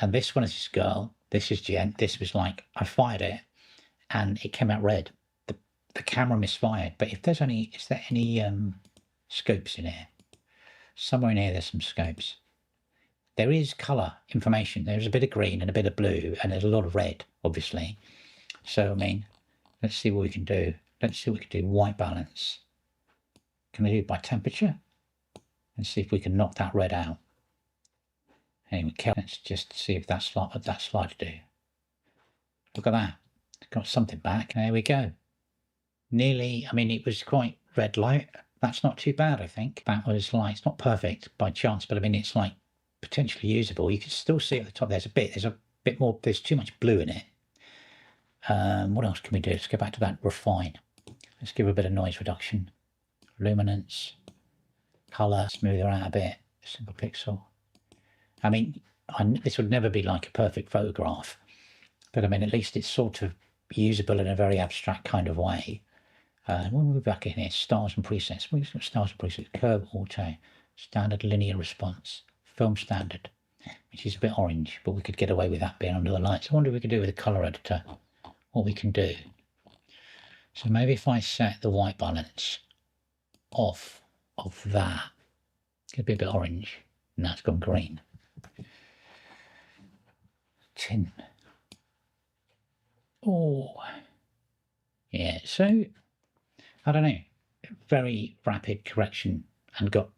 And this one is this girl. This is Jen. This was like, I fired it and it came out red. The camera misfired. But if there's any, is there any scopes in here? Somewhere in here there's some scopes. There is colour information. There's a bit of green and a bit of blue and there's a lot of red, obviously. So, I mean, let's see what we can do. Let's see what we can do. White balance. Can I do it by temperature? Let's see if we can knock that red out. Anyway, let's just see if that's what that slide to do. Look at that. It's got something back. There we go. Nearly, I mean, it was quite red light. That's not too bad, I think. That was like, it's not perfect by chance, but I mean, it's like potentially usable. You can still see at the top, there's a bit more, there's too much blue in it. What else can we do? Let's go back to that refine. Let's give a bit of noise reduction. Luminance, color, smooth her out a bit, single pixel. I mean, this would never be like a perfect photograph, but I mean, at least it's sort of usable in a very abstract kind of way. We'll move back in here, styles and presets. We've got styles and presets, curve, auto, standard linear response, film standard, which is a bit orange, but we could get away with that being under the lights. I wonder if we could do with a color editor, what we can do. So maybe if I set the white balance off of that, it's going to be a bit orange, and that's gone green. Tin. Oh, yeah, so I don't know, very rapid correction and got,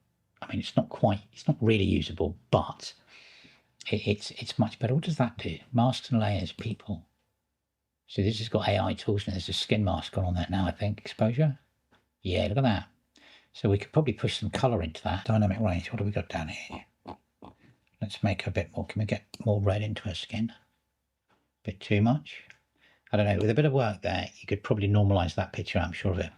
I mean, it's not really usable, but it's much better. What does that do? Masks and layers, people. So this has got AI tools and there's a skin mask on that now, I think. Exposure. Yeah, look at that. So we could probably push some color into that. Dynamic range, what have we got down here? Let's make a bit more, can we get more red into her skin? A bit too much? I don't know, with a bit of work there, you could probably normalize that picture, I'm sure of it.